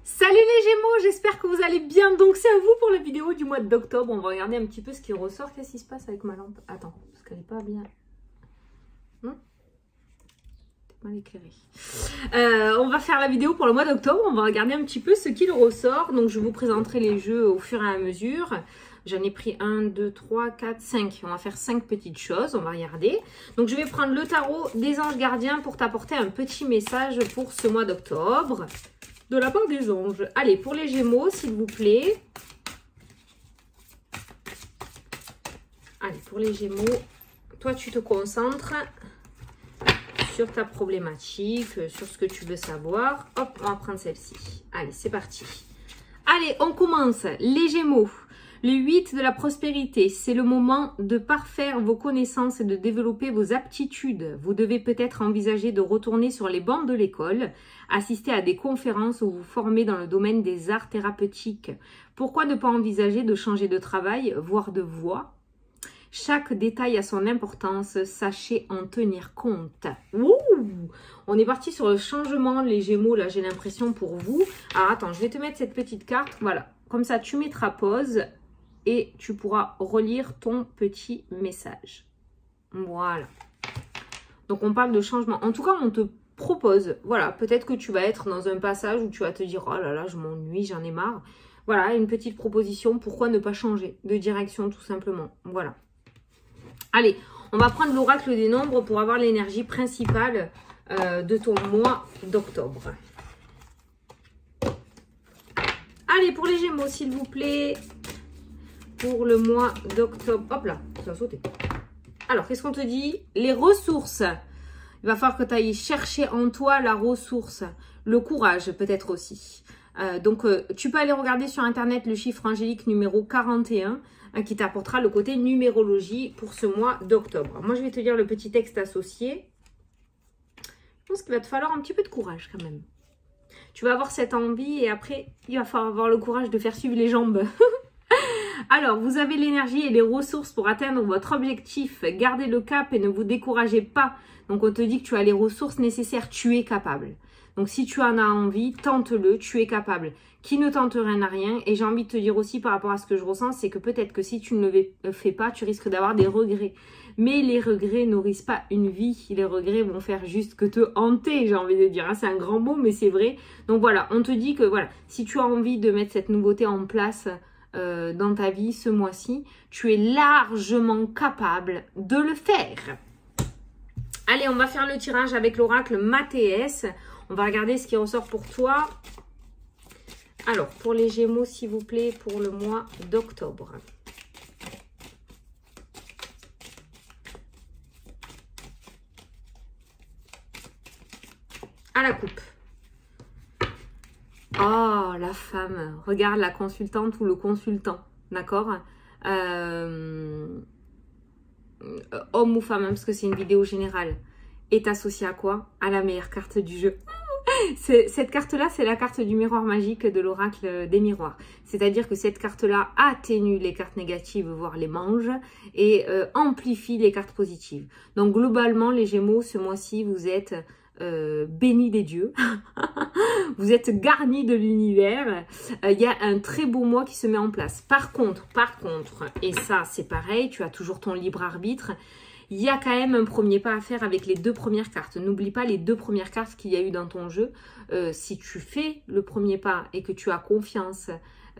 Salut les Gémeaux, j'espère que vous allez bien. Donc c'est à vous pour la vidéo du mois d'octobre. On va regarder un petit peu ce qui ressort. Qu'est-ce qui se passe avec ma lampe? Attends, parce qu'elle n'est pas bien. Non, mal éclairée. On va faire la vidéo pour le mois d'octobre. On va regarder un petit peu ce qu'il ressort. Donc je vous présenterai les jeux au fur et à mesure. J'en ai pris 1, 2, 3, 4, 5. On va faire 5 petites choses. On va regarder. Donc je vais prendre le tarot des anges gardiens pour t'apporter un petit message pour ce mois d'octobre. De la part des anges. Allez, pour les Gémeaux, s'il vous plaît. Allez, pour les Gémeaux, toi, tu te concentres sur ta problématique, sur ce que tu veux savoir. Hop, on va prendre celle-ci. Allez, c'est parti. Allez, on commence. Les Gémeaux. Le 8 de la prospérité, c'est le moment de parfaire vos connaissances et de développer vos aptitudes. Vous devez peut-être envisager de retourner sur les bancs de l'école, assister à des conférences ou vous former dans le domaine des arts thérapeutiques. Pourquoi ne pas envisager de changer de travail, voire de voie? Chaque détail a son importance, sachez en tenir compte. Ouh, on est parti sur le changement, les Gémeaux, là j'ai l'impression pour vous. Alors attends, je vais te mettre cette petite carte, voilà. Comme ça, tu mettras pause. Et tu pourras relire ton petit message. Voilà. Donc, on parle de changement. En tout cas, on te propose, voilà, peut-être que tu vas être dans un passage où tu vas te dire, oh là là, je m'ennuie, j'en ai marre. Voilà, une petite proposition. Pourquoi ne pas changer de direction, tout simplement. Voilà. Allez, on va prendre l'oracle des nombres pour avoir l'énergie principale de ton mois d'octobre. Allez, pour les Gémeaux, s'il vous plaît. Pour le mois d'octobre. Hop là, ça a sauté. Alors, qu'est-ce qu'on te dit? Les ressources. Il va falloir que tu ailles chercher en toi la ressource. Le courage, peut-être aussi. Donc, tu peux aller regarder sur Internet le chiffre angélique numéro 41 qui t'apportera le côté numérologie pour ce mois d'octobre. Moi, je vais te lire le petit texte associé. Je pense qu'il va te falloir un petit peu de courage quand même. Tu vas avoir cette envie et après, il va falloir avoir le courage de faire suivre les jambes. Alors, vous avez l'énergie et les ressources pour atteindre votre objectif. Gardez le cap et ne vous découragez pas. Donc, on te dit que tu as les ressources nécessaires. Tu es capable. Donc, si tu en as envie, tente-le. Tu es capable. Qui ne tente rien n'a rien. Et j'ai envie de te dire aussi par rapport à ce que je ressens, c'est que peut-être que si tu ne le fais pas, tu risques d'avoir des regrets. Mais les regrets nourrissent pas une vie. Les regrets vont faire juste que te hanter, j'ai envie de dire. C'est un grand mot, mais c'est vrai. Donc, voilà, on te dit que voilà, si tu as envie de mettre cette nouveauté en place dans ta vie ce mois-ci, tu es largement capable de le faire. Allez, on va faire le tirage avec l'oracle Mathéès. On va regarder ce qui ressort pour toi. Alors, pour les Gémeaux, s'il vous plaît, pour le mois d'octobre. À la coupe. Oh, la femme. Regarde la consultante ou le consultant. D'accord? Homme ou femme, hein, parce que c'est une vidéo générale. Est associé à quoi? À la meilleure carte du jeu. Cette carte-là, c'est la carte du miroir magique de l'oracle des miroirs. C'est-à-dire que cette carte-là atténue les cartes négatives, voire les mange, et amplifie les cartes positives. Donc, globalement, les Gémeaux, ce mois-ci, vous êtes bénis des dieux. Vous êtes garnis de l'univers. Il y a un très beau mois qui se met en place. Par contre, et ça, c'est pareil, tu as toujours ton libre arbitre. Il y a quand même un premier pas à faire avec les deux premières cartes. N'oublie pas les deux premières cartes qu'il y a eu dans ton jeu. Si tu fais le premier pas et que tu as confiance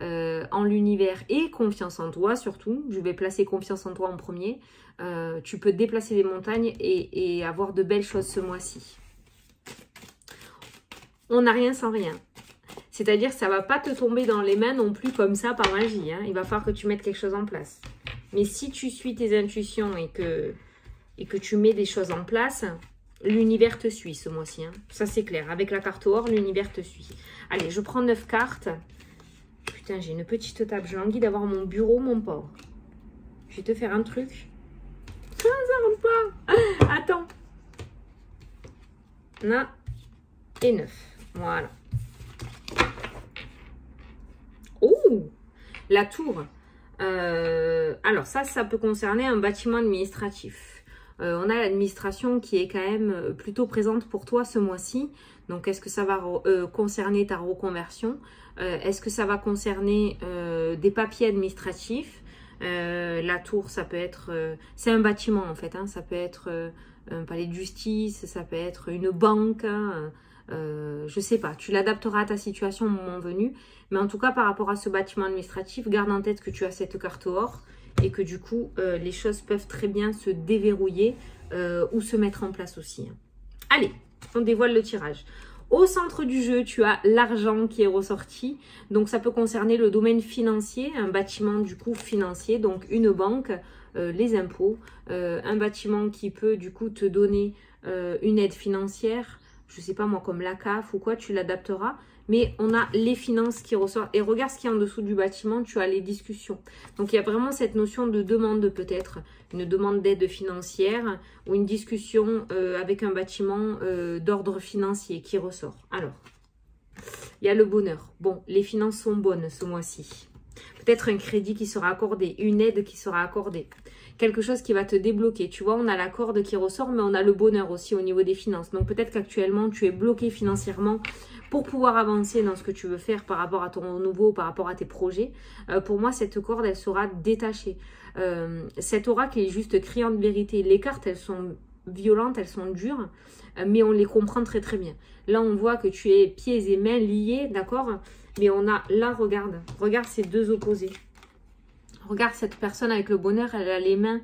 en l'univers et confiance en toi surtout, je vais placer confiance en toi en premier, tu peux déplacer les montagnes et avoir de belles choses ce mois-ci. On n'a rien sans rien. C'est-à-dire que ça ne va pas te tomber dans les mains non plus comme ça par magie. Hein. Il va falloir que tu mettes quelque chose en place. Mais si tu suis tes intuitions et que tu mets des choses en place, l'univers te suit ce mois-ci. Hein. Ça, c'est clair. Avec la carte or, l'univers te suit. Allez, je prends 9 cartes. Putain, j'ai une petite table. J'ai envie d'avoir mon bureau, mon pauvre. Je vais te faire un truc. Ça rentre pas. Attends. Non. Et 9. Voilà. Oh, la tour. Alors ça peut concerner un bâtiment administratif. On a l'administration qui est quand même plutôt présente pour toi ce mois-ci. Donc, est-ce que ça va concerner ta reconversion? Est-ce que ça va concerner des papiers administratifs? La tour, ça peut être... c'est un bâtiment, en fait. Hein, ça peut être un palais de justice, ça peut être une banque, hein, je sais pas. Tu l'adapteras à ta situation au moment venu. Mais en tout cas, par rapport à ce bâtiment administratif, garde en tête que tu as cette carte or et que du coup, les choses peuvent très bien se déverrouiller ou se mettre en place aussi. Allez, on dévoile le tirage. Au centre du jeu, tu as l'argent qui est ressorti. Donc, ça peut concerner le domaine financier, un bâtiment du coup financier, donc une banque, les impôts, un bâtiment qui peut du coup te donner une aide financière, je sais pas moi, comme la CAF ou quoi, tu l'adapteras. Mais on a les finances qui ressortent. Et regarde ce qu'il y a en dessous du bâtiment, tu as les discussions. Donc, il y a vraiment cette notion de demande peut-être, une demande d'aide financière ou une discussion avec un bâtiment d'ordre financier qui ressort. Alors, il y a le bonheur. Bon, les finances sont bonnes ce mois-ci. Peut-être un crédit qui sera accordé, une aide qui sera accordée. Quelque chose qui va te débloquer. Tu vois, on a la corde qui ressort, mais on a le bonheur aussi au niveau des finances. Donc, peut-être qu'actuellement, tu es bloqué financièrement pour pouvoir avancer dans ce que tu veux faire par rapport à ton nouveau, par rapport à tes projets. Pour moi, cette corde, elle sera détachée. Cet oracle est juste criant de vérité. Les cartes, elles sont violentes, elles sont dures, mais on les comprend très très bien. Là, on voit que tu es pieds et mains liés, d'accord? Mais on a, là, regarde ces deux opposés. Regarde cette personne avec le bonheur, elle a les mains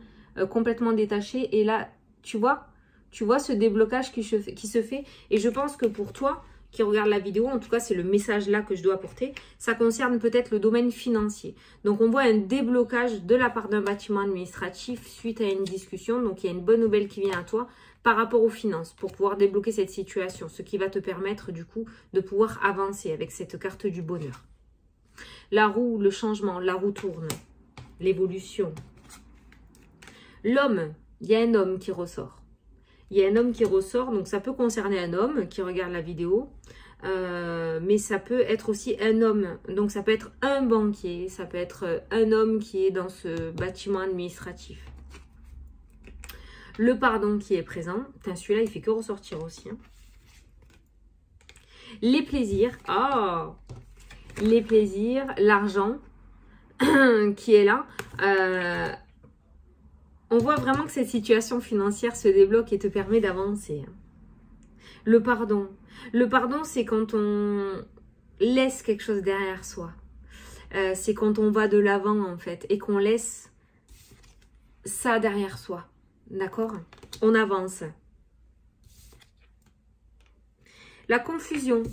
complètement détachées. Et là, tu vois ce déblocage qui se fait. Et je pense que pour toi, qui regarde la vidéo, en tout cas, c'est le message là que je dois apporter. Ça concerne peut-être le domaine financier. Donc, on voit un déblocage de la part d'un bâtiment administratif suite à une discussion. Donc, il y a une bonne nouvelle qui vient à toi par rapport aux finances pour pouvoir débloquer cette situation. Ce qui va te permettre, du coup, de pouvoir avancer avec cette carte du bonheur. La roue, le changement, la roue tourne. L'évolution. L'homme, il y a un homme qui ressort. Il y a un homme qui ressort, donc ça peut concerner un homme qui regarde la vidéo, mais ça peut être aussi un homme, donc ça peut être un banquier, ça peut être un homme qui est dans ce bâtiment administratif. Le pardon qui est présent, celui-là il fait que ressortir aussi. Hein. Les plaisirs, les plaisirs, l'argent qui est là. On voit vraiment que cette situation financière se débloque et te permet d'avancer. Le pardon. Le pardon, c'est quand on laisse quelque chose derrière soi. C'est quand on va de l'avant, en fait, et qu'on laisse ça derrière soi. D'accord? On avance. La confusion.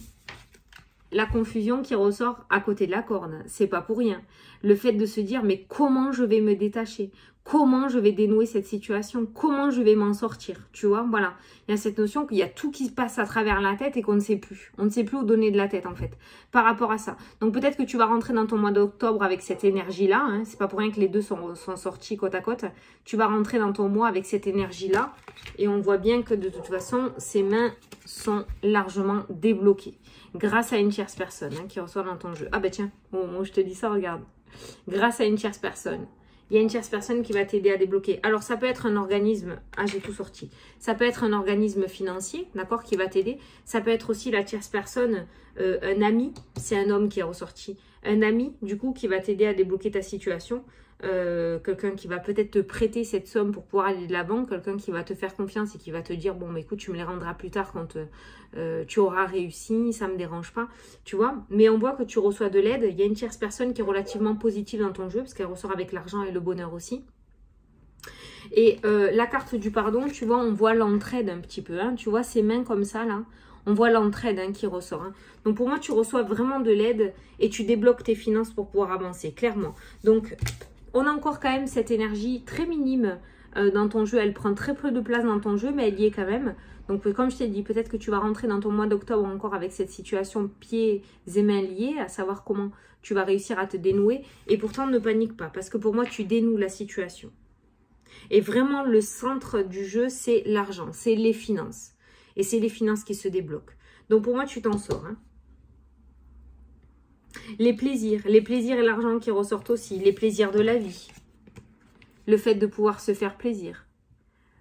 La confusion qui ressort à côté de la corne, c'est pas pour rien. Le fait de se dire, mais comment je vais me détacher? Comment je vais dénouer cette situation? Comment je vais m'en sortir? Tu vois, voilà. Il y a cette notion qu'il y a tout qui se passe à travers la tête et qu'on ne sait plus. On ne sait plus où donner de la tête, en fait, par rapport à ça. Donc, peut-être que tu vas rentrer dans ton mois d'octobre avec cette énergie-là. Hein. C'est pas pour rien que les deux sont sortis côte à côte. Tu vas rentrer dans ton mois avec cette énergie-là. Et on voit bien que, de toute façon, ces mains sont largement débloquées. Grâce à une tierce personne qui ressort dans ton jeu. Ah ben tiens, moi je te dis ça, regarde. Grâce à une tierce personne. Il y a une tierce personne qui va t'aider à débloquer. Alors ça peut être un organisme, j'ai tout sorti. Ça peut être un organisme financier, d'accord, qui va t'aider. Ça peut être aussi la tierce personne, un ami, c'est un homme qui est ressorti. Un ami, du coup, qui va t'aider à débloquer ta situation. Quelqu'un qui va peut-être te prêter cette somme pour pouvoir aller de l'avant, quelqu'un qui va te faire confiance et qui va te dire, bon, mais écoute, tu me les rendras plus tard quand tu auras réussi, ça me dérange pas, tu vois. Mais on voit que tu reçois de l'aide, il y a une tierce personne qui est relativement positive dans ton jeu, parce qu'elle ressort avec l'argent et le bonheur aussi. Et la carte du pardon, tu vois, on voit l'entraide un petit peu, hein, tu vois, ces mains comme ça, là, on voit l'entraide qui ressort. Hein. Donc, pour moi, tu reçois vraiment de l'aide et tu débloques tes finances pour pouvoir avancer, clairement. Donc, on a encore quand même cette énergie très minime dans ton jeu. Elle prend très peu de place dans ton jeu, mais elle y est quand même. Donc, comme je t'ai dit, peut-être que tu vas rentrer dans ton mois d'octobre encore avec cette situation pieds et mains liés, à savoir comment tu vas réussir à te dénouer. Et pourtant, ne panique pas, parce que pour moi, tu dénoues la situation. Et vraiment, le centre du jeu, c'est l'argent, c'est les finances. Et c'est les finances qui se débloquent. Donc, pour moi, tu t'en sors. Hein. Les plaisirs et l'argent qui ressortent aussi, les plaisirs de la vie, le fait de pouvoir se faire plaisir,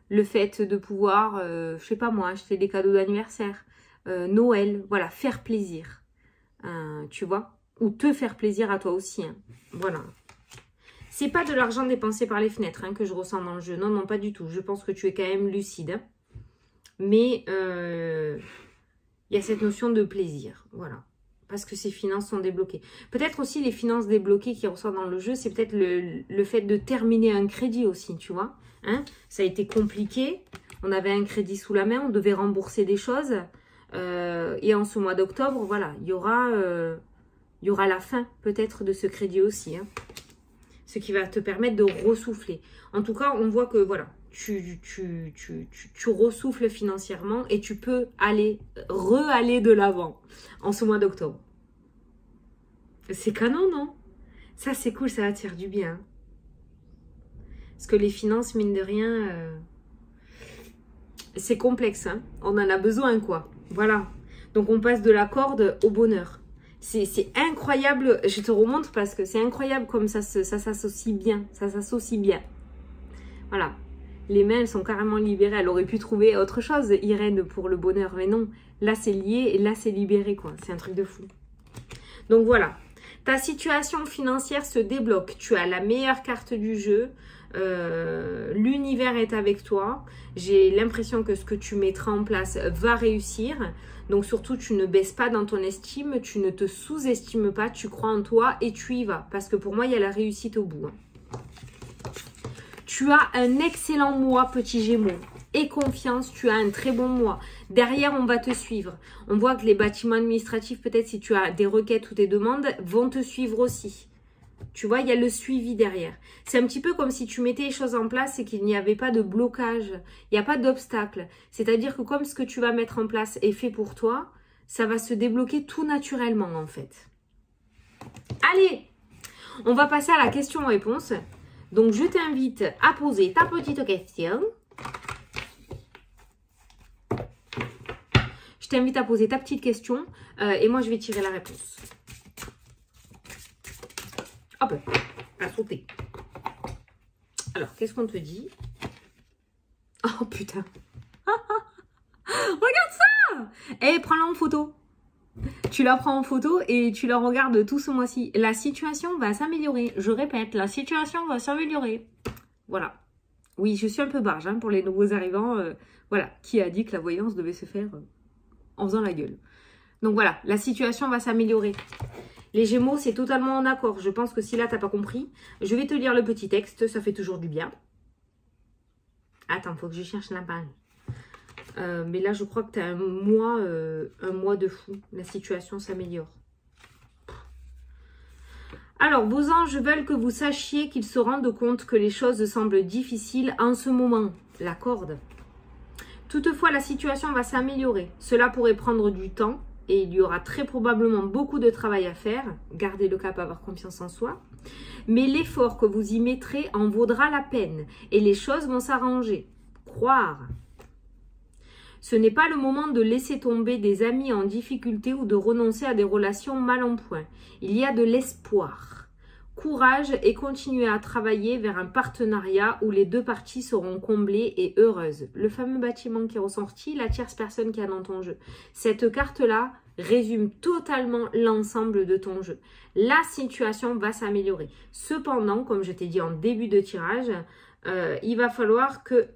le fait de pouvoir, je sais pas moi, acheter des cadeaux d'anniversaire, Noël, voilà, faire plaisir, tu vois, ou te faire plaisir à toi aussi, hein. Voilà. C'est pas de l'argent dépensé par les fenêtres hein, que je ressens dans le jeu, non, non, pas du tout. Je pense que tu es quand même lucide, hein. Mais il y a cette notion de plaisir, voilà. Parce que ces finances sont débloquées. Peut-être aussi les finances débloquées qui ressortent dans le jeu, c'est peut-être le fait de terminer un crédit aussi, tu vois. Hein, ça a été compliqué, on avait un crédit sous la main, on devait rembourser des choses. Et en ce mois d'octobre, voilà, il y aura la fin peut-être de ce crédit aussi. Hein, ce qui va te permettre de ressouffler. En tout cas, on voit que voilà, tu ressouffles financièrement et tu peux aller de l'avant en ce mois d'octobre. C'est canon, non? Ça, c'est cool, ça va te faire du bien. Parce que les finances, mine de rien, c'est complexe. Hein, on en a besoin, quoi. Voilà. Donc, on passe de la corde au bonheur. C'est incroyable. Je te remontre parce que c'est incroyable comme ça s'associe bien. Ça s'associe bien. Voilà. Les mains, elles sont carrément libérées. Elle aurait pu trouver autre chose, Irène, pour le bonheur. Mais non. Là, c'est lié et là, c'est libéré, quoi. C'est un truc de fou. Donc, voilà. Ta situation financière se débloque. Tu as la meilleure carte du jeu. L'univers est avec toi. J'ai l'impression que ce que tu mettras en place va réussir. Donc surtout, tu ne baisses pas dans ton estime. Tu ne te sous-estimes pas. Tu crois en toi et tu y vas. Parce que pour moi, il y a la réussite au bout. Tu as un excellent mois, petit Gémeaux. Et confiance, tu as un très bon mois. Derrière, on va te suivre. On voit que les bâtiments administratifs, peut-être si tu as des requêtes ou des demandes, vont te suivre aussi. Tu vois, il y a le suivi derrière. C'est un petit peu comme si tu mettais les choses en place et qu'il n'y avait pas de blocage. Il n'y a pas d'obstacle. C'est-à-dire que comme ce que tu vas mettre en place est fait pour toi, ça va se débloquer tout naturellement en fait. Allez, on va passer à la question-réponse. Donc, je t'invite à poser ta petite question. Je t'invite à poser ta petite question et moi, je vais tirer la réponse. Hop, elle a sauté. Alors, qu'est-ce qu'on te dit? Oh, putain. Regarde ça! Eh, prends-la en photo. Tu la prends en photo et tu la regardes tout ce mois-ci. La situation va s'améliorer. Je répète, la situation va s'améliorer. Voilà. Oui, je suis un peu barge hein, pour les nouveaux arrivants. Voilà, qui a dit que la voyance devait se faire en faisant la gueule. Donc voilà, la situation va s'améliorer. Les Gémeaux, c'est totalement en accord. Je pense que si là, tu n'as pas compris, je vais te lire le petit texte. Ça fait toujours du bien. Attends, il faut que je cherche la page. Mais là, je crois que tu as un mois de fou. La situation s'améliore. Alors, vos anges veulent que vous sachiez qu'ils se rendent compte que les choses semblent difficiles en ce moment. La corde. Toutefois, la situation va s'améliorer. Cela pourrait prendre du temps. Et il y aura très probablement beaucoup de travail à faire. Gardez le cap, avoir confiance en soi. Mais l'effort que vous y mettrez en vaudra la peine. Et les choses vont s'arranger. Croire. Ce n'est pas le moment de laisser tomber des amis en difficulté ou de renoncer à des relations mal en point. Il y a de l'espoir. Courage et continuez à travailler vers un partenariat où les deux parties seront comblées et heureuses. Le fameux bâtiment qui est ressorti, la tierce personne qui est dans ton jeu. Cette carte-là résume totalement l'ensemble de ton jeu. La situation va s'améliorer. Cependant, comme je t'ai dit en début de tirage, il va falloir que,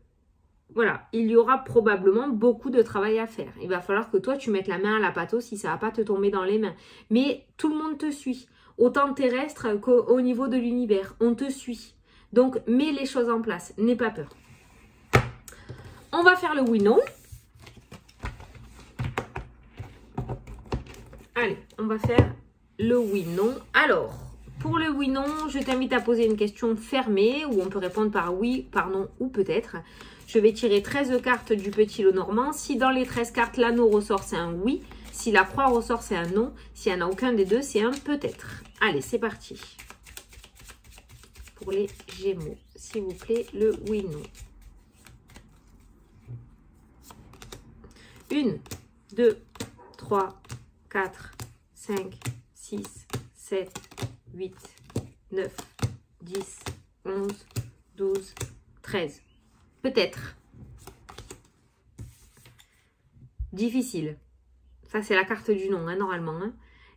voilà, il y aura probablement beaucoup de travail à faire. Il va falloir que toi, tu mettes la main à la pâte aussi, ça ne va pas te tomber dans les mains. Mais tout le monde te suit. Autant terrestre qu'au niveau de l'univers. On te suit. Donc, mets les choses en place. N'aie pas peur. On va faire le oui-non. Allez, on va faire le oui-non. Alors, pour le oui-non, je t'invite à poser une question fermée où on peut répondre par oui, par non ou peut-être. Je vais tirer 13 cartes du petit lot normand. Si dans les 13 cartes, l'anneau ressort, c'est un oui. Si la croix ressort, c'est un non. S'il n'y en a aucun des deux, c'est un peut-être. Allez, c'est parti. Pour les Gémeaux, s'il vous plaît, le oui-non. 1, 2, 3, 4, 5, 6, 7, 8, 9, 10, 11, 12, 13. Peut-être. Difficile. Ça, c'est la carte du non, hein, normalement. Hein.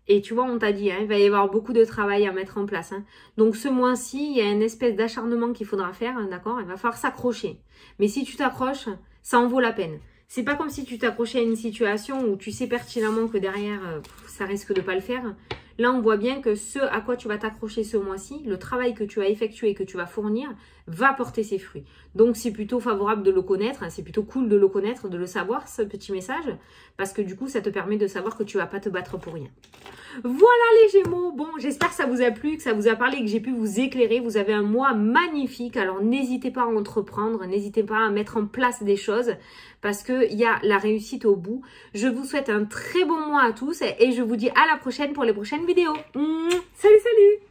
Et tu vois, on t'a dit, hein, il va y avoir beaucoup de travail à mettre en place. Hein. Donc, ce mois-ci, il y a une espèce d'acharnement qu'il faudra faire, hein, d'accord? Il va falloir s'accrocher. Mais si tu t'accroches, ça en vaut la peine. C'est pas comme si tu t'accrochais à une situation où tu sais pertinemment que derrière, ça risque de pas le faire. Là, on voit bien que ce à quoi tu vas t'accrocher ce mois-ci, le travail que tu as effectué, que tu vas fournir, va porter ses fruits. Donc, c'est plutôt favorable de le connaître, hein, c'est plutôt cool de le connaître, de le savoir, ce petit message, parce que du coup, ça te permet de savoir que tu vas pas te battre pour rien. Voilà les Gémeaux. Bon, j'espère que ça vous a plu, que ça vous a parlé, que j'ai pu vous éclairer. Vous avez un mois magnifique, alors n'hésitez pas à entreprendre, n'hésitez pas à mettre en place des choses, parce qu'il y a la réussite au bout. Je vous souhaite un très bon mois à tous et je vous dis à la prochaine pour les prochaines vidéos. Salut, salut!